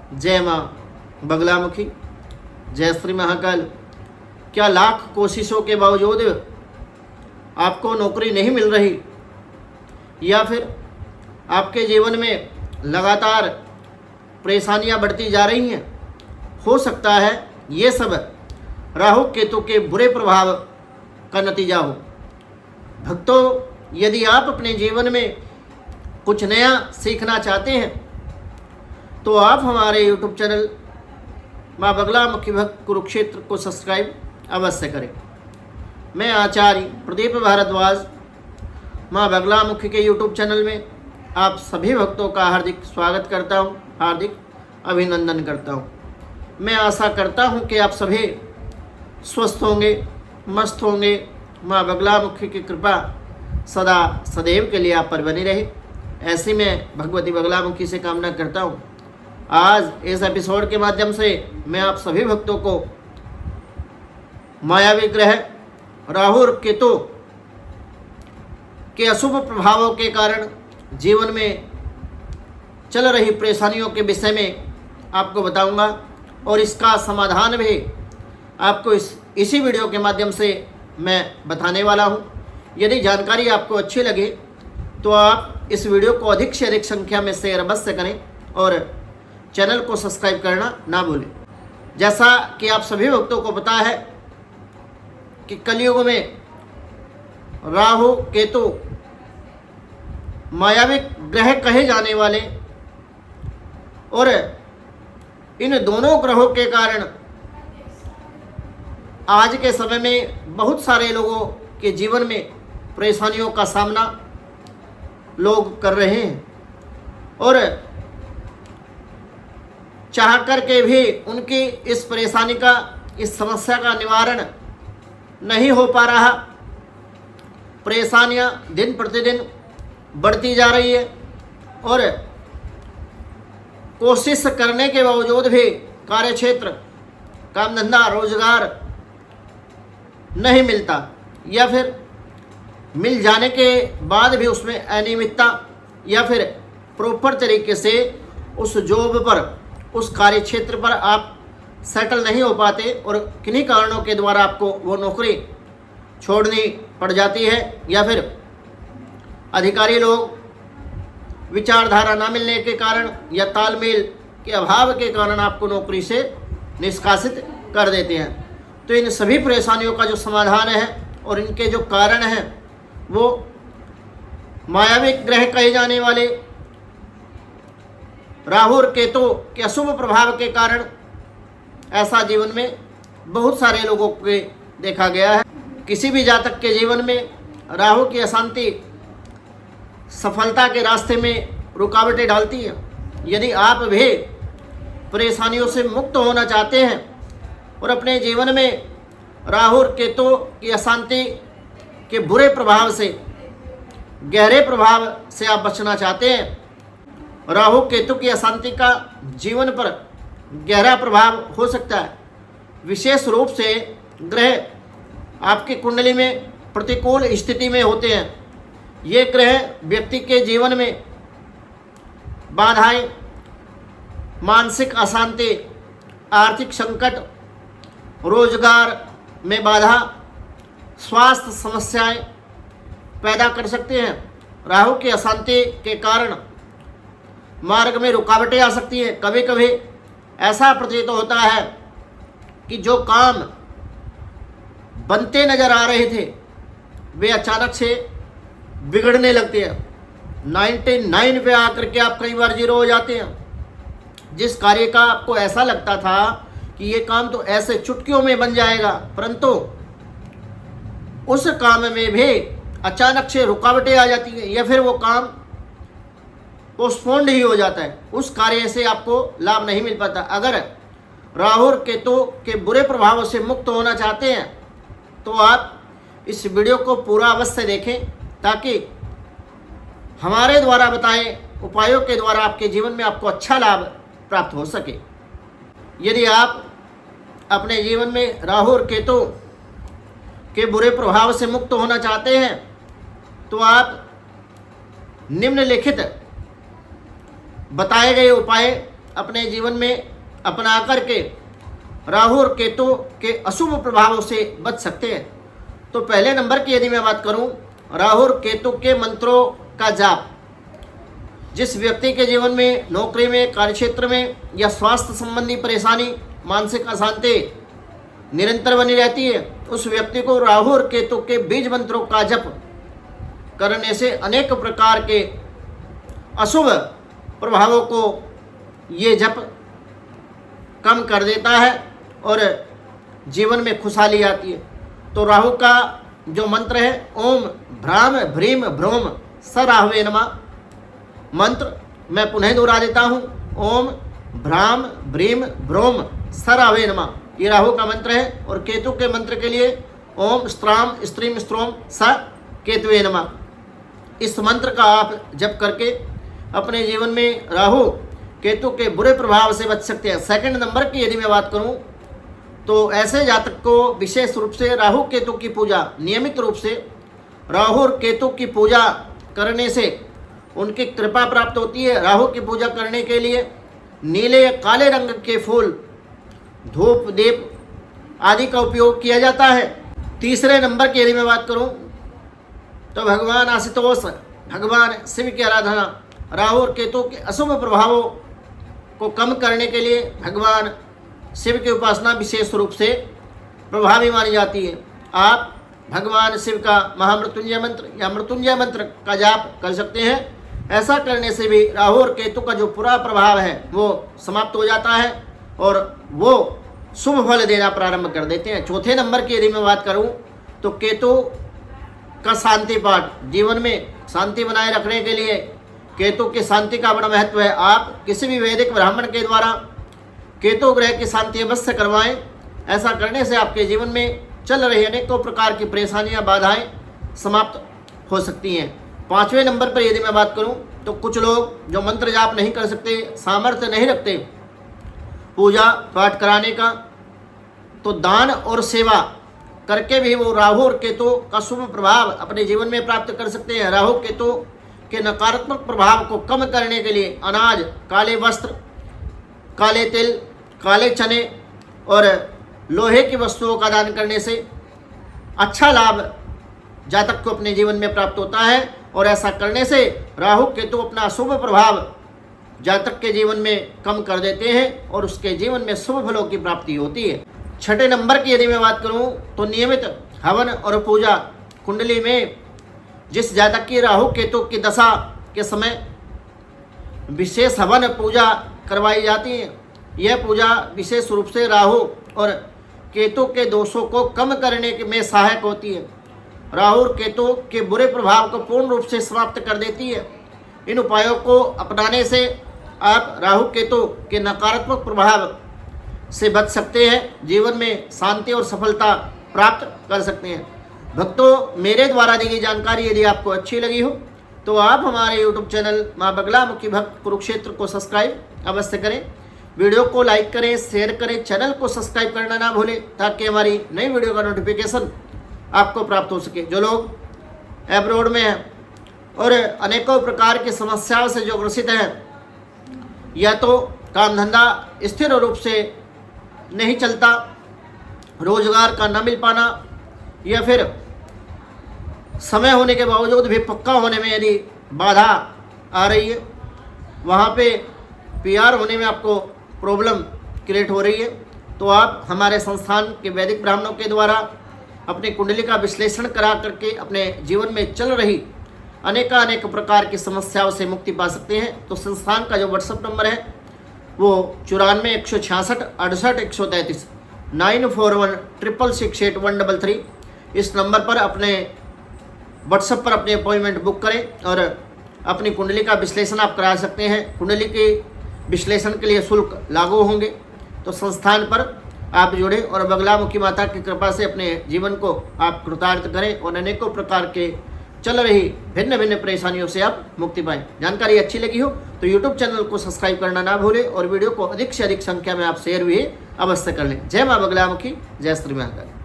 जय माँ बगलामुखी, जय श्री महाकाल। क्या लाख कोशिशों के बावजूद आपको नौकरी नहीं मिल रही, या फिर आपके जीवन में लगातार परेशानियां बढ़ती जा रही हैं? हो सकता है ये सब राहु केतु के बुरे प्रभाव का नतीजा हो। भक्तों, यदि आप अपने जीवन में कुछ नया सीखना चाहते हैं तो आप हमारे YouTube चैनल माँ बगलामुखी भक्त कुरुक्षेत्र को सब्सक्राइब अवश्य करें। मैं आचार्य प्रदीप भारद्वाज माँ बगलामुखी के YouTube चैनल में आप सभी भक्तों का हार्दिक स्वागत करता हूँ, हार्दिक अभिनंदन करता हूँ। मैं आशा करता हूँ कि आप सभी स्वस्थ होंगे, मस्त होंगे। माँ बगलामुखी की कृपा सदा सदैव के लिए आप पर बनी रहे, ऐसी मैं भगवती बगलामुखी से कामना करता हूँ। आज इस एपिसोड के माध्यम से मैं आप सभी भक्तों को मायावी ग्रह राहु और केतु के अशुभ प्रभावों के कारण जीवन में चल रही परेशानियों के विषय में आपको बताऊंगा, और इसका समाधान भी आपको इसी वीडियो के माध्यम से मैं बताने वाला हूं। यदि जानकारी आपको अच्छी लगे तो आप इस वीडियो को अधिक से अधिक संख्या में शेयर अवश्य करें और चैनल को सब्सक्राइब करना ना भूलें। जैसा कि आप सभी भक्तों को पता है कि कलयुग में राहु केतु मायावी ग्रह कहे जाने वाले, और इन दोनों ग्रहों के कारण आज के समय में बहुत सारे लोगों के जीवन में परेशानियों का सामना लोग कर रहे हैं, और चाह कर के भी उनकी इस परेशानी का, इस समस्या का निवारण नहीं हो पा रहा। परेशानियां दिन प्रतिदिन बढ़ती जा रही है, और कोशिश करने के बावजूद भी कार्यक्षेत्र, काम धंधा, रोजगार नहीं मिलता, या फिर मिल जाने के बाद भी उसमें अनियमितता, या फिर प्रॉपर तरीके से उस जॉब पर, उस कार्यक्षेत्र पर आप सेटल नहीं हो पाते, और किन्हीं कारणों के द्वारा आपको वो नौकरी छोड़नी पड़ जाती है, या फिर अधिकारी लोग विचारधारा ना मिलने के कारण या तालमेल के अभाव के कारण आपको नौकरी से निष्कासित कर देते हैं। तो इन सभी परेशानियों का जो समाधान है और इनके जो कारण हैं वो मायावी ग्रह कहे जाने वाले राहु और केतु के अशुभ प्रभाव के कारण ऐसा जीवन में बहुत सारे लोगों के देखा गया है। किसी भी जातक के जीवन में राहु की अशांति सफलता के रास्ते में रुकावटें डालती है। यदि आप भी परेशानियों से मुक्त होना चाहते हैं और अपने जीवन में राहु और केतु की अशांति के बुरे प्रभाव से, गहरे प्रभाव से आप बचना चाहते हैं, राहु केतु की अशांति का जीवन पर गहरा प्रभाव हो सकता है। विशेष रूप से ग्रह आपकी कुंडली में प्रतिकूल स्थिति में होते हैं। ये ग्रह व्यक्ति के जीवन में बाधाएं, मानसिक अशांति, आर्थिक संकट, रोजगार में बाधा, स्वास्थ्य समस्याएं पैदा कर सकते हैं। राहु की अशांति के कारण मार्ग में रुकावटें आ सकती हैं। कभी कभी ऐसा प्रतीत होता है कि जो काम बनते नजर आ रहे थे वे अचानक से बिगड़ने लगते हैं। 99 पे आकर के आप कई बार 0 हो जाते हैं। जिस कार्य का आपको ऐसा लगता था कि ये काम तो ऐसे चुटकियों में बन जाएगा, परंतु उस काम में भी अचानक से रुकावटें आ जाती हैं, या फिर वो काम पोस्टपोन्ड ही हो जाता है। उस कार्य से आपको लाभ नहीं मिल पाता। अगर राहु और केतु के बुरे प्रभावों से मुक्त होना चाहते हैं तो आप इस वीडियो को पूरा अवश्य देखें, ताकि हमारे द्वारा बताए उपायों के द्वारा आपके जीवन में आपको अच्छा लाभ प्राप्त हो सके। यदि आप अपने जीवन में राहु और केतु के बुरे प्रभाव से मुक्त होना चाहते हैं तो आप निम्नलिखित बताए गए उपाय अपने जीवन में अपना करके राहु और केतु के अशुभ प्रभावों से बच सकते हैं। तो पहले नंबर की यदि मैं बात करूं, राहु और केतु के मंत्रों का जाप जिस व्यक्ति के जीवन में नौकरी में, कार्यक्षेत्र में या स्वास्थ्य संबंधी परेशानी, मानसिक अशांति निरंतर बनी रहती है, उस व्यक्ति को राहु और केतु के बीज मंत्रों का जप करने से अनेक प्रकार के अशुभ प्रभावों को ये जप कम कर देता है और जीवन में खुशहाली आती है। तो राहु का जो मंत्र है, ओम भ्राम भ्रीम भ्रोम स राहवे नमः। मंत्र मैं पुनः दोहरा देता हूँ, ओम भ्राम भ्रीम भ्रोम स राहवे नमः, ये राहु का मंत्र है। और केतु के मंत्र के लिए ओम स्त्राम स्त्रीम स्त्रोम स केतुवे नमः। इस मंत्र का आप जप करके अपने जीवन में राहु केतु के बुरे प्रभाव से बच सकते हैं। सेकंड नंबर की यदि मैं बात करूं, तो ऐसे जातक को विशेष रूप से राहु केतु की पूजा, नियमित रूप से राहु और केतु की पूजा करने से उनकी कृपा प्राप्त होती है। राहु की पूजा करने के लिए नीले या काले रंग के फूल, धूप, दीप आदि का उपयोग किया जाता है। तीसरे नंबर की यदि मैं बात करूं, तो भगवान आशुतोष, भगवान शिव की आराधना राहु और केतु के अशुभ प्रभावों को कम करने के लिए भगवान शिव की उपासना विशेष रूप से प्रभावी मानी जाती है। आप भगवान शिव का महामृत्युंजय मंत्र या मृत्युंजय मंत्र का जाप कर सकते हैं। ऐसा करने से भी राहु और केतु का जो पूरा प्रभाव है वो समाप्त हो जाता है और वो शुभ फल देना प्रारंभ कर देते हैं। चौथे नंबर की यदि मैं बात करूं, तो केतु का शांति पाठ, जीवन में शांति बनाए रखने के लिए केतु की शांति का बड़ा महत्व है। आप किसी भी वैदिक ब्राह्मण के द्वारा केतु ग्रह की शांति अवश्य करवाएं। ऐसा करने से आपके जीवन में चल रही अनेकों प्रकार की परेशानियां, बाधाएं समाप्त हो सकती हैं। पांचवें नंबर पर यदि मैं बात करूं, तो कुछ लोग जो मंत्र जाप नहीं कर सकते, सामर्थ्य नहीं रखते पूजा पाठ कराने का, तो दान और सेवा करके भी वो राहु और केतु का शुभ प्रभाव अपने जीवन में प्राप्त कर सकते हैं। राहु केतु के नकारात्मक प्रभाव को कम करने के लिए अनाज, काले वस्त्र, काले तिल, काले चने और लोहे की वस्तुओं का दान करने से अच्छा लाभ जातक को अपने जीवन में प्राप्त होता है। और ऐसा करने से राहु केतु अपना शुभ प्रभाव जातक के जीवन में कम कर देते हैं और उसके जीवन में शुभ फलों की प्राप्ति होती है। छठे नंबर की यदि मैं बात करूं, तो नियमित हवन और पूजा, कुंडली में जिस जातक की राहु केतु की दशा के समय विशेष हवन पूजा करवाई जाती है। यह पूजा विशेष रूप से राहु और केतु के दोषों को कम करने में सहायक होती है। राहु और केतु के बुरे प्रभाव को पूर्ण रूप से समाप्त कर देती है। इन उपायों को अपनाने से आप राहु केतु के नकारात्मक प्रभाव से बच सकते हैं, जीवन में शांति और सफलता प्राप्त कर सकते हैं। भक्तों, मेरे द्वारा दी गई जानकारी यदि आपको अच्छी लगी हो तो आप हमारे YouTube चैनल माँ बगलामुखी भक्त कुरुक्षेत्र को सब्सक्राइब अवश्य करें, वीडियो को लाइक करें, शेयर करें, चैनल को सब्सक्राइब करना ना भूलें ताकि हमारी नई वीडियो का नोटिफिकेशन आपको प्राप्त हो सके। जो लोग एब्रॉड में हैं और अनेकों प्रकार की समस्याओं से जो ग्रसित हैं, या तो काम धंधा स्थिर रूप से नहीं चलता, रोजगार का न मिल पाना, या फिर समय होने के बावजूद भी पक्का होने में यदि बाधा आ रही है, वहाँ पे PR होने में आपको प्रॉब्लम क्रिएट हो रही है, तो आप हमारे संस्थान के वैदिक ब्राह्मणों के द्वारा अपनी कुंडली का विश्लेषण करा करके अपने जीवन में चल रही अनेक प्रकार की समस्याओं से मुक्ति पा सकते हैं। तो संस्थान का जो व्हाट्सएप नंबर है वो 94-166-68-133 9416668133। इस नंबर पर अपने व्हाट्सएप पर अपनी अपॉइंटमेंट बुक करें और अपनी कुंडली का विश्लेषण आप करा सकते हैं। कुंडली के विश्लेषण के लिए शुल्क लागू होंगे। तो संस्थान पर आप जुड़े और बगलामुखी माता की कृपा से अपने जीवन को आप कृतार्थ करें और अनेकों प्रकार के चल रही भिन्न भिन्न परेशानियों से आप मुक्ति पाएं। जानकारी अच्छी लगी हो तो YouTube चैनल को सब्सक्राइब करना ना भूलें और वीडियो को अधिक से अधिक संख्या में आप शेयर भी अवश्य कर लें। जय माँ बगलामुखी, जय श्री महाकाल।